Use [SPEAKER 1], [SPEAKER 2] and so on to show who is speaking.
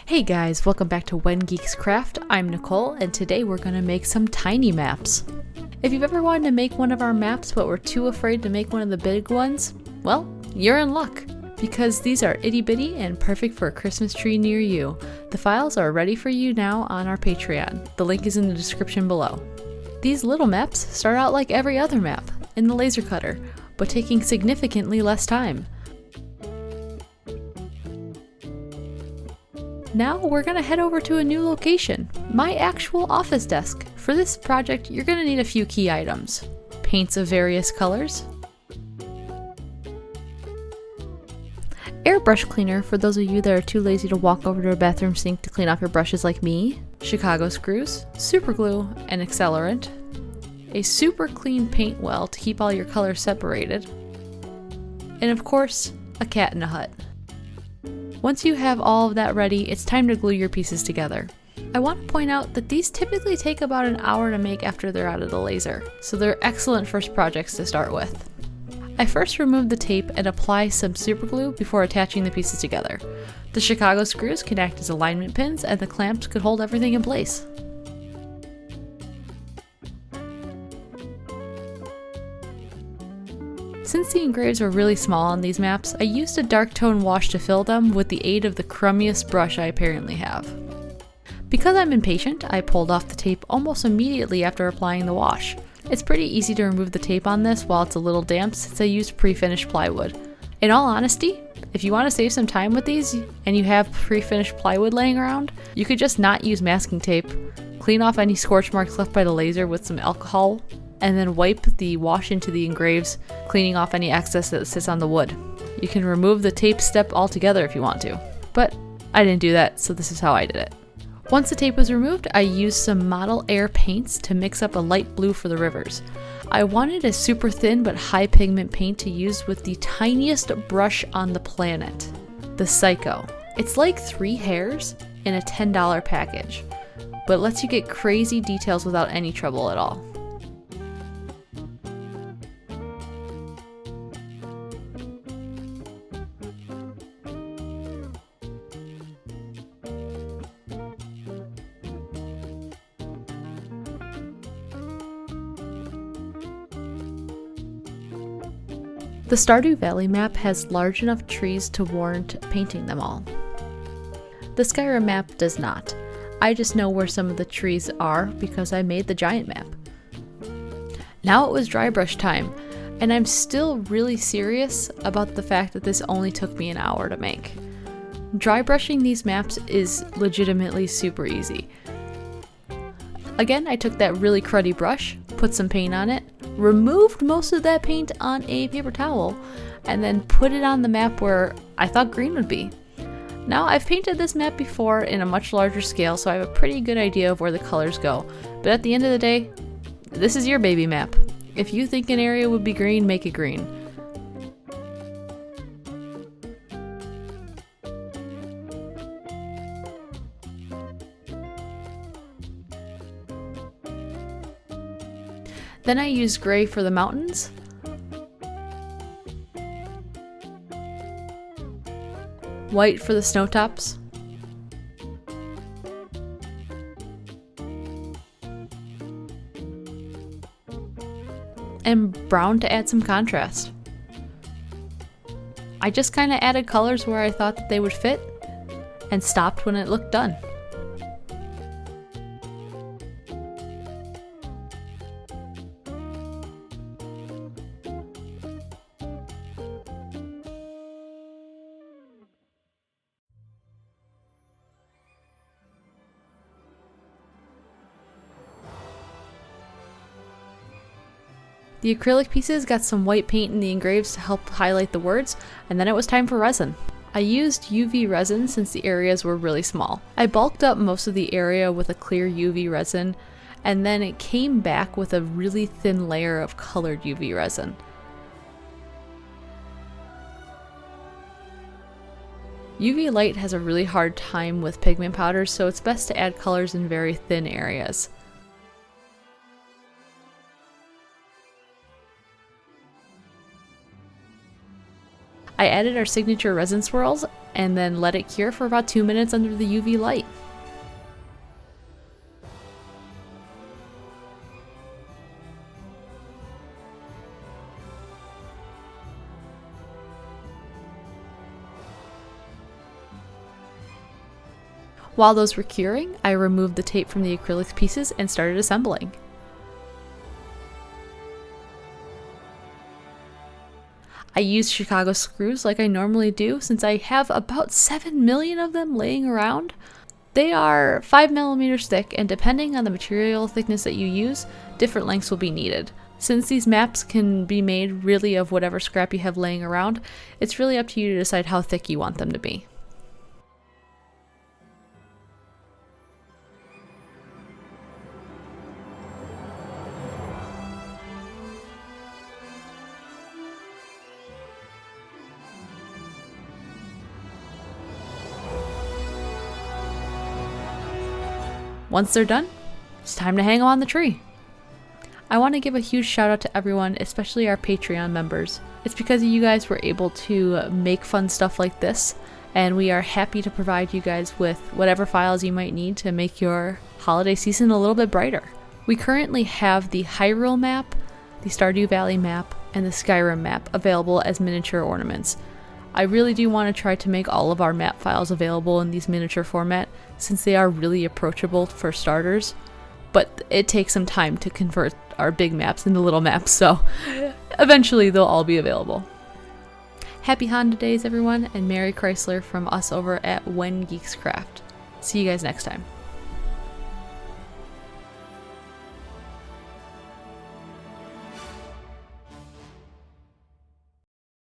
[SPEAKER 1] Hey guys, welcome back to When Geeks Craft. I'm Nicole, and today we're going to make some tiny maps. If you've ever wanted to make one of our maps but were too afraid to make one of the big ones, well, you're in luck, because these are itty bitty and perfect for a Christmas tree near you. The files are ready for you now on our Patreon. The link is in the description below. These little maps start out like every other map, in the laser cutter, but taking significantly less time. Now we're gonna head over to a new location, my actual office desk. For this project, you're gonna need a few key items. Paints of various colors. Airbrush cleaner for those of you that are too lazy to walk over to a bathroom sink to clean off your brushes like me. Chicago screws, super glue, and accelerant. A super clean paint well to keep all your colors separated. And of course, a cat in a hut. Once you have all of that ready, it's time to glue your pieces together. I want to point out that these typically take about an hour to make after they're out of the laser, so they're excellent first projects to start with. I first remove the tape and apply some super glue before attaching the pieces together. The Chicago screws can act as alignment pins, and the clamps could hold everything in place. Since the engraves are really small on these maps, I used a dark tone wash to fill them with the aid of the crummiest brush I apparently have. Because I'm impatient, I pulled off the tape almost immediately after applying the wash. It's pretty easy to remove the tape on this while it's a little damp since I used pre-finished plywood. In all honesty, if you want to save some time with these and you have pre-finished plywood laying around, you could just not use masking tape, clean off any scorch marks left by the laser with some alcohol, and then wipe the wash into the engraves, cleaning off any excess that sits on the wood. You can remove the tape step altogether if you want to, but I didn't do that, so this is how I did it. Once the tape was removed, I used some Model Air paints to mix up a light blue for the rivers. I wanted a super thin but high pigment paint to use with the tiniest brush on the planet, the Psycho. It's like 3 hairs in a $10 package, but lets you get crazy details without any trouble at all. The Stardew Valley map has large enough trees to warrant painting them all. The Skyrim map does not. I just know where some of the trees are because I made the giant map. Now it was Drybrush time, and I'm still really serious about the fact that this only took me an hour to make. Drybrushing these maps is legitimately super easy. Again, I took that really cruddy brush, put some paint on it, removed most of that paint on a paper towel, and then put it on the map where I thought green would be. Now, I've painted this map before in a much larger scale, so I have a pretty good idea of where the colors go. But at the end of the day, this is your baby map. If you think an area would be green, make it green. Then I used gray for the mountains, white for the snowtops, and brown to add some contrast. I just kind of added colors where I thought that they would fit and stopped when it looked done. The acrylic pieces got some white paint in the engraves to help highlight the words, and then it was time for resin. I used UV resin since the areas were really small. I bulked up most of the area with a clear UV resin, and then it came back with a really thin layer of colored UV resin. UV light has a really hard time with pigment powders, so it's best to add colors in very thin areas. I added our signature resin swirls and then let it cure for about 2 minutes under the UV light. While those were curing, I removed the tape from the acrylic pieces and started assembling. I used Chicago screws like I normally do since I have about 7 million of them laying around. They are 5mm thick, and depending on the material thickness that you use, different lengths will be needed. Since these maps can be made really of whatever scrap you have laying around, it's really up to you to decide how thick you want them to be. Once they're done, it's time to hang them on the tree. I want to give a huge shout out to everyone, especially our Patreon members. It's because of you guys we're able to make fun stuff like this, and we are happy to provide you guys with whatever files you might need to make your holiday season a little bit brighter. We currently have the Hyrule map, the Stardew Valley map, and the Skyrim map available as miniature ornaments. I really do want to try to make all of our map files available in these miniature format, since they are really approachable for starters, but it takes some time to convert our big maps into little maps, so eventually they'll all be available. Happy Honda Days everyone, and Merry Chrysler from us over at When Geeks Craft. See you guys next time.